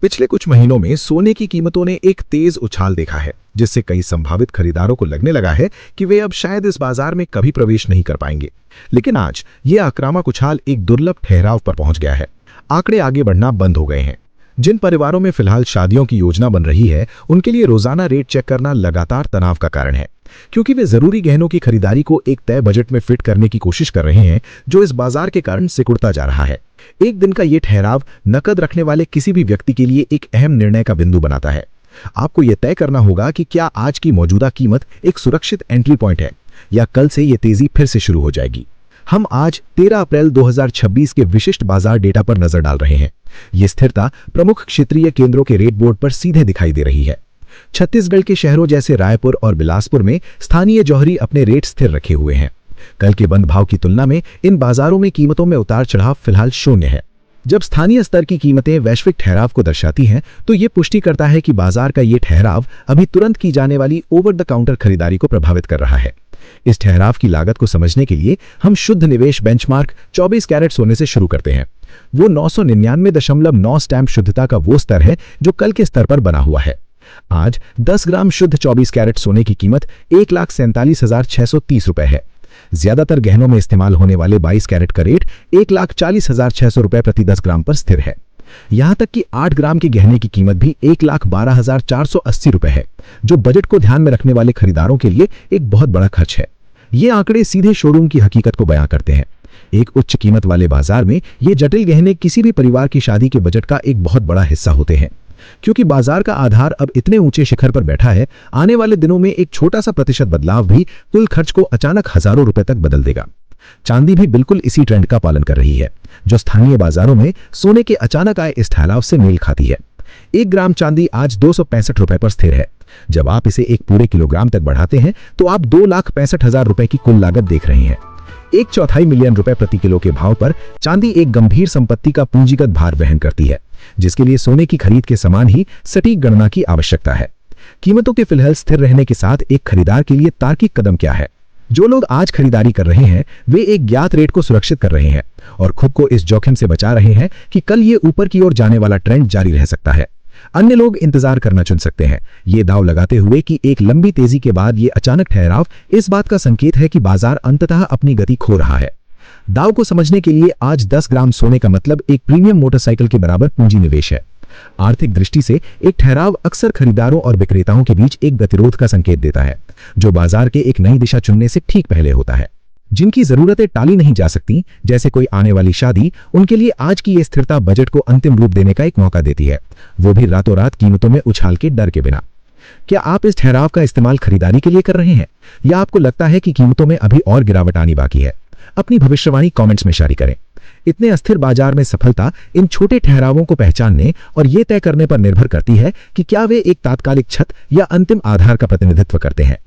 पिछले कुछ महीनों में सोने की कीमतों ने एक तेज उछाल देखा है, जिससे कई संभावित खरीदारों को लगने लगा है कि वे अब शायद इस बाजार में कभी प्रवेश नहीं कर पाएंगे। लेकिन आज ये आक्रामक उछाल एक दुर्लभ ठहराव पर पहुंच गया है। आंकड़े आगे बढ़ना बंद हो गए हैं। जिन परिवारों में फिलहाल शादियों की योजना बन रही है, उनके लिए रोजाना रेट चेक करना लगातार तनाव का कारण है, क्योंकि वे जरूरी गहनों की खरीदारी को एक तय बजट में फिट करने की कोशिश कर रहे हैं, जो इस बाजार के कारण सिकुड़ता जा रहा है। एक दिन का ये ठहराव नकद रखने वाले किसी भी व्यक्ति के लिए एक अहम निर्णय का बिंदु बनाता है। आपको यह तय करना होगा कि क्या आज की मौजूदा कीमत एक सुरक्षित एंट्री पॉइंट है या कल से ये तेजी फिर से शुरू हो जाएगी। हम आज 13 अप्रैल 2026 के विशिष्ट बाजार डेटा पर नजर डाल रहे हैं। ये स्थिरता प्रमुख क्षेत्रीय केंद्रों के रेट बोर्ड पर सीधे दिखाई दे रही है। छत्तीसगढ़ के शहरों जैसे रायपुर और बिलासपुर में स्थानीय जौहरी अपने रेट स्थिर रखे हुए हैं। कल के बंद भाव की तुलना में इन बाजारों में कीमतों में उतार चढ़ाव फिलहाल शून्य है। जब स्थानीय स्तर की कीमतें वैश्विक ठहराव को दर्शाती हैं, तो ये पुष्टि करता है कि बाजार का ये ठहराव अभी तुरंत की जाने वाली ओवर द काउंटर खरीदारी को प्रभावित कर रहा है। इस ठहराव की लागत को समझने के लिए हम शुद्ध निवेश बेंचमार्क 24 कैरेट सोने से शुरू करते हैं। वो 999.9 स्टैम्प शुद्धता का वो स्तर है जो कल के स्तर पर बना हुआ है। आज 10 ग्राम शुद्ध 24 कैरेट सोने की कीमत 1,47,630 रुपए है। ज्यादातर गहनों में इस्तेमाल होने वाले 22 कैरेट का रेट 1,40,600 रुपए प्रति 10 ग्राम पर स्थिर है। यहां तक कि 8 ग्राम के गहने की कीमत भी 1,12,480 रुपए है, जो बजट को ध्यान में रखने वाले खरीदारों के लिए एक बहुत बड़ा खर्च है। ये आंकड़े सीधे शोरूम की हकीकत को बयां करते हैं। एक उच्च कीमत वाले बाजार में ये जटिल गहने किसी भी परिवार की शादी के बजट का एक बहुत बड़ा हिस्सा होते हैं। क्योंकि बाजार का आधार अब इतने ऊंचे शिखर पर बैठा है, आने वाले दिनों में एक छोटा सा प्रतिशत बदलाव भी कुल खर्च को अचानक हजारों रुपए तक बदल देगा। चांदी भी बिल्कुल इसी ट्रेंड का पालन कर रही है, जो स्थानीय बाजारों में सोने के अचानक आए इस ठहराव से मेल खाती है। 1 ग्राम चांदी आज 265 रुपए पर स्थिर है। जब आप इसे एक पूरे किलोग्राम तक बढ़ाते हैं, तो आप 2,65,000 रुपए की कुल लागत देख रहे हैं। 1/4 मिलियन रुपए प्रति किलो के भाव पर चांदी एक गंभीर संपत्ति का पूंजीगत भार वहन करती है, जिसके लिए सोने की खरीद के समान ही सटीक गणना की आवश्यकता है। कीमतों के फिलहाल स्थिर रहने के साथ एक खरीदार के लिए तार्किक कदम क्या है? जो लोग आज खरीदारी कर रहे हैं, वे एक ज्ञात रेट को सुरक्षित कर रहे हैं और खुद को इस जोखिम से बचा रहे हैं कि कल ये ऊपर की ओर जाने वाला ट्रेंड जारी रह सकता है। अन्य लोग इंतजार करना चुन सकते हैं, ये दाव लगाते हुए कि एक लंबी तेजी के बाद ये अचानक ठहराव इस बात का संकेत है कि बाजार अंततः अपनी गति खो रहा है। दाव को समझने के लिए आज 10 ग्राम सोने का मतलब एक प्रीमियम मोटरसाइकिल के बराबर पूंजी निवेश है। आर्थिक दृष्टि से एक ठहराव अक्सर खरीदारों और विक्रेताओं के बीच एक गतिरोध का संकेत देता है, जो बाजार के एक नई दिशा चुनने से ठीक पहले होता है। जिनकी जरूरतें टाली नहीं जा सकती, जैसे कोई आने वाली शादी, उनके लिए आज की ये स्थिरता बजट को अंतिम रूप देने का एक मौका देती है, वो भी रातों रात कीमतों में उछाल के डर के बिना। क्या आप इस ठहराव का इस्तेमाल खरीदारी के लिए कर रहे हैं, या आपको लगता है कि कीमतों में अभी और गिरावट आनी बाकी है? अपनी भविष्यवाणी कमेंट्स में जारी करें। इतने अस्थिर बाजार में सफलता इन छोटे ठहरावों को पहचानने और ये तय करने पर निर्भर करती है कि क्या वे एक तात्कालिक छत या अंतिम आधार का प्रतिनिधित्व करते हैं।